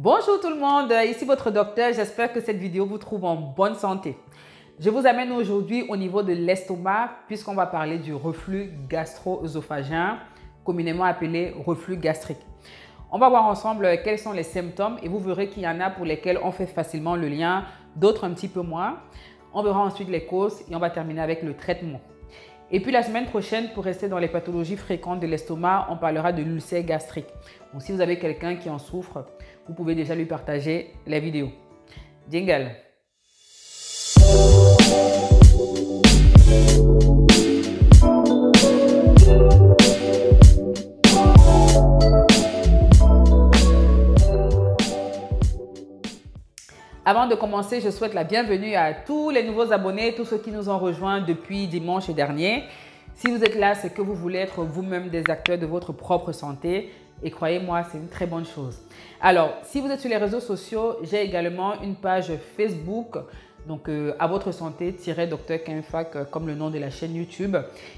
Bonjour tout le monde, ici votre docteur, j'espère que cette vidéo vous trouve en bonne santé. Je vous amène aujourd'hui au niveau de l'estomac puisqu'on va parler du reflux gastro-œsophagien, communément appelé reflux gastrique. On va voir ensemble quels sont les symptômes et vous verrez qu'il y en a pour lesquels on fait facilement le lien, d'autres un petit peu moins. On verra ensuite les causes et on va terminer avec le traitement. Et puis la semaine prochaine, pour rester dans les pathologies fréquentes de l'estomac, on parlera de l'ulcère gastrique. Donc si vous avez quelqu'un qui en souffre, vous pouvez déjà lui partager la vidéo. Jingle! Avant de commencer, je souhaite la bienvenue à tous les nouveaux abonnés, tous ceux qui nous ont rejoints depuis dimanche dernier. Si vous êtes là, c'est que vous voulez être vous-même des acteurs de votre propre santé. Et croyez-moi, c'est une très bonne chose. Alors, si vous êtes sur les réseaux sociaux, j'ai également une page Facebook, donc à votre santé, Dr Kenfac, comme le nom de la chaîne YouTube.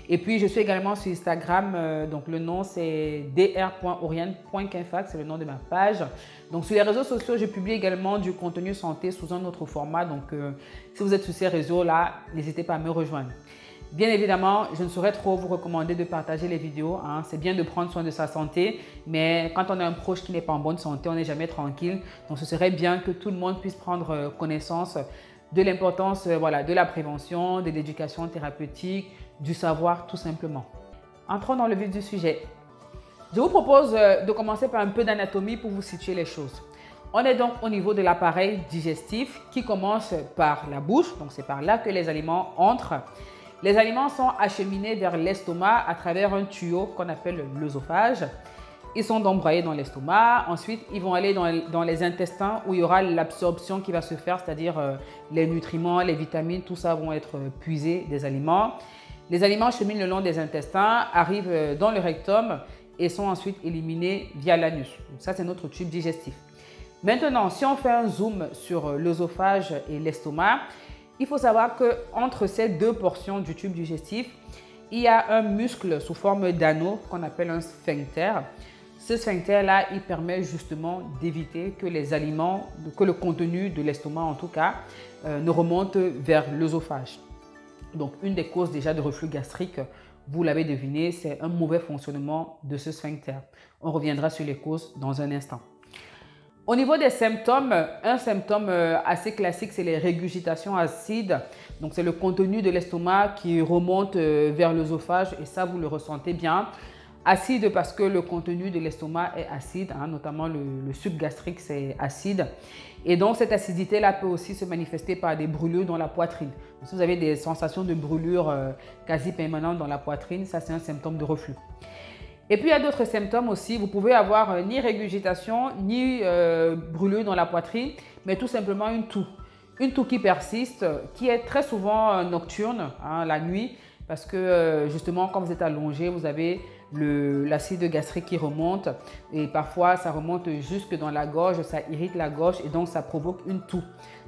Et puis, je suis également sur Instagram, donc le nom c'est dr.oriane.kenfac, c'est le nom de ma page. Donc, sur les réseaux sociaux, je publie également du contenu santé sous un autre format. Donc, si vous êtes sur ces réseaux-là, n'hésitez pas à me rejoindre. Bien évidemment, je ne saurais trop vous recommander de partager les vidéos. C'est bien de prendre soin de sa santé, mais quand on a un proche qui n'est pas en bonne santé, on n'est jamais tranquille. Donc, ce serait bien que tout le monde puisse prendre connaissance de l'importance de la prévention, de l'éducation thérapeutique, du savoir tout simplement. Entrons dans le vif du sujet. Je vous propose de commencer par un peu d'anatomie pour vous situer les choses. On est donc au niveau de l'appareil digestif qui commence par la bouche. Donc, c'est par là que les aliments entrent. Les aliments sont acheminés vers l'estomac à travers un tuyau qu'on appelle l'œsophage. Ils sont donc broyés dans l'estomac. Ensuite, ils vont aller dans les intestins où il y aura l'absorption qui va se faire, c'est-à-dire les nutriments, les vitamines, tout ça vont être puisés des aliments. Les aliments cheminent le long des intestins, arrivent dans le rectum et sont ensuite éliminés via l'anus. Ça, c'est notre tube digestif. Maintenant, si on fait un zoom sur l'œsophage et l'estomac, il faut savoir qu'entre ces deux portions du tube digestif, il y a un muscle sous forme d'anneau qu'on appelle un sphincter. Ce sphincter-là, il permet justement d'éviter que les aliments, que le contenu de l'estomac en tout cas, ne remonte vers l'œsophage. Donc, une des causes déjà de reflux gastrique, vous l'avez deviné, c'est un mauvais fonctionnement de ce sphincter. On reviendra sur les causes dans un instant. Au niveau des symptômes, un symptôme assez classique, c'est les régurgitations acides. Donc, c'est le contenu de l'estomac qui remonte vers l'œsophage et ça, vous le ressentez bien. Acide parce que le contenu de l'estomac est acide, notamment le suc gastrique, c'est acide. Et donc, cette acidité-là peut aussi se manifester par des brûlures dans la poitrine. Donc, si vous avez des sensations de brûlure quasi permanentes dans la poitrine, ça, c'est un symptôme de reflux. Et puis, il y a d'autres symptômes aussi. Vous pouvez avoir ni régurgitation, ni brûlure dans la poitrine, mais tout simplement une toux. Une toux qui persiste, qui est très souvent nocturne, la nuit, parce que justement, quand vous êtes allongé, vous avez l'acide gastrique qui remonte et parfois, ça remonte jusque dans la gorge, ça irrite la gorge et donc ça provoque une toux.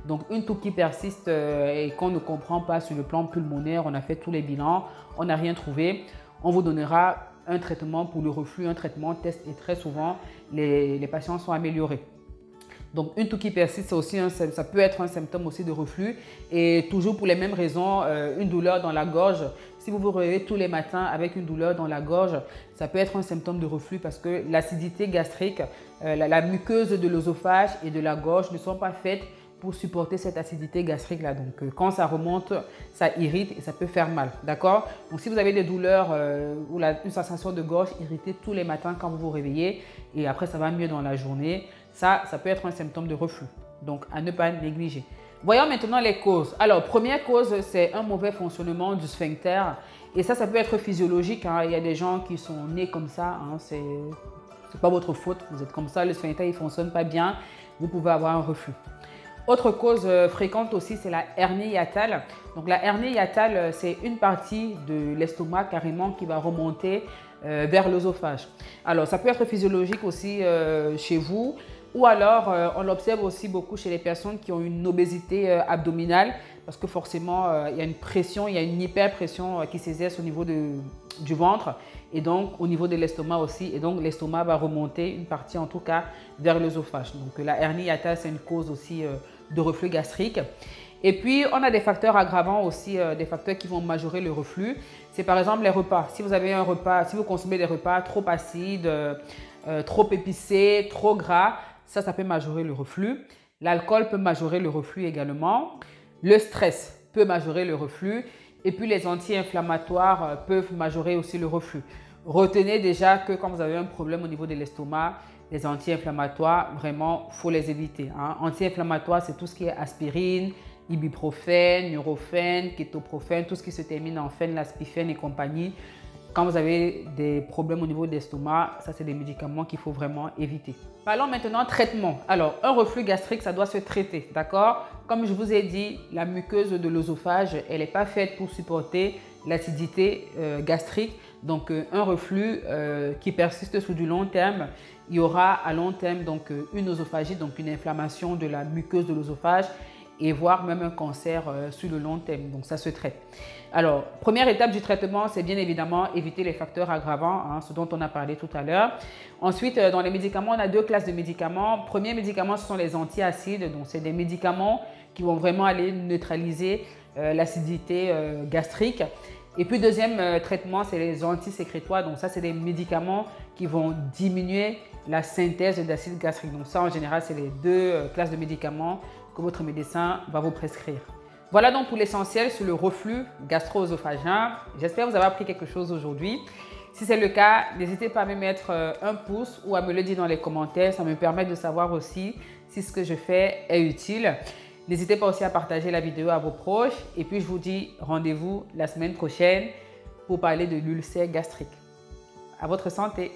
Donc, une toux qui persiste et qu'on ne comprend pas sur le plan pulmonaire, on a fait tous les bilans, on n'a rien trouvé, on vous donnera un traitement pour le reflux, un traitement test et très souvent, les patients sont améliorés. Donc, une toux qui persiste, ça peut être un symptôme aussi de reflux et toujours pour les mêmes raisons, une douleur dans la gorge. Si vous vous réveillez tous les matins avec une douleur dans la gorge, ça peut être un symptôme de reflux parce que l'acidité gastrique, la muqueuse de l'œsophage et de la gorge ne sont pas faites pour supporter cette acidité gastrique-là. Donc, quand ça remonte, ça irrite et ça peut faire mal, d'accord? Donc, si vous avez des douleurs ou une sensation de gorge irritée tous les matins quand vous vous réveillez et après, ça va mieux dans la journée, ça peut être un symptôme de reflux. Donc, à ne pas négliger. Voyons maintenant les causes. Alors, première cause, c'est un mauvais fonctionnement du sphincter. Et ça peut être physiologique. Il y a des gens qui sont nés comme ça. C'est pas votre faute. Vous êtes comme ça. Le sphincter, il ne fonctionne pas bien. Vous pouvez avoir un reflux. Autre cause fréquente aussi, c'est la hernie hiatale. Donc, la hernie hiatale, c'est une partie de l'estomac carrément qui va remonter vers l'œsophage. Alors, ça peut être physiologique aussi chez vous. Ou alors, on l'observe aussi beaucoup chez les personnes qui ont une obésité abdominale parce que forcément, il y a une pression, il y a une hyperpression qui s'exerce au niveau du ventre et donc au niveau de l'estomac aussi. Et donc, l'estomac va remonter une partie en tout cas vers l'œsophage. Donc, la hernie hiatale, c'est une cause aussi de reflux gastrique. Et puis, on a des facteurs aggravants aussi, des facteurs qui vont majorer le reflux. C'est par exemple les repas. Si vous avez un repas, si vous consommez des repas trop acides, trop épicés, trop gras, ça peut majorer le reflux. L'alcool peut majorer le reflux également. Le stress peut majorer le reflux. Et puis, les anti-inflammatoires peuvent majorer aussi le reflux. Retenez déjà que quand vous avez un problème au niveau de l'estomac, les anti-inflammatoires, vraiment, il faut les éviter. Anti-inflammatoires, c'est tout ce qui est aspirine, ibuprofène, nurophène, kétoprophène, tout ce qui se termine en phénlaspifène et compagnie. Quand vous avez des problèmes au niveau de l'estomac, ça c'est des médicaments qu'il faut vraiment éviter. Parlons maintenant traitement. Alors, un reflux gastrique, ça doit se traiter, d'accord? Comme je vous ai dit, la muqueuse de l'œsophage, elle n'est pas faite pour supporter l'acidité gastrique. Donc, un reflux qui persiste sur du long terme, il y aura à long terme donc, une œsophagie, donc une inflammation de la muqueuse de l'œsophage et voire même un cancer sur le long terme. Donc, ça se traite. Alors, première étape du traitement, c'est bien évidemment éviter les facteurs aggravants, ce dont on a parlé tout à l'heure. Ensuite, dans les médicaments, on a deux classes de médicaments. Premier médicament, ce sont les antiacides. Donc, c'est des médicaments qui vont vraiment aller neutraliser l'acidité gastrique. Et puis, deuxième traitement, c'est les antisécrétoires. Donc, ça, c'est des médicaments qui vont diminuer la synthèse d'acide gastrique. Donc, ça, en général, c'est les deux classes de médicaments que votre médecin va vous prescrire. Voilà donc pour l'essentiel sur le reflux gastro-œsophagien. J'espère que vous avez appris quelque chose aujourd'hui. Si c'est le cas, n'hésitez pas à me mettre un pouce ou à me le dire dans les commentaires. Ça me permet de savoir aussi si ce que je fais est utile. N'hésitez pas aussi à partager la vidéo à vos proches. Et puis, je vous dis rendez-vous la semaine prochaine pour parler de l'ulcère gastrique. À votre santé!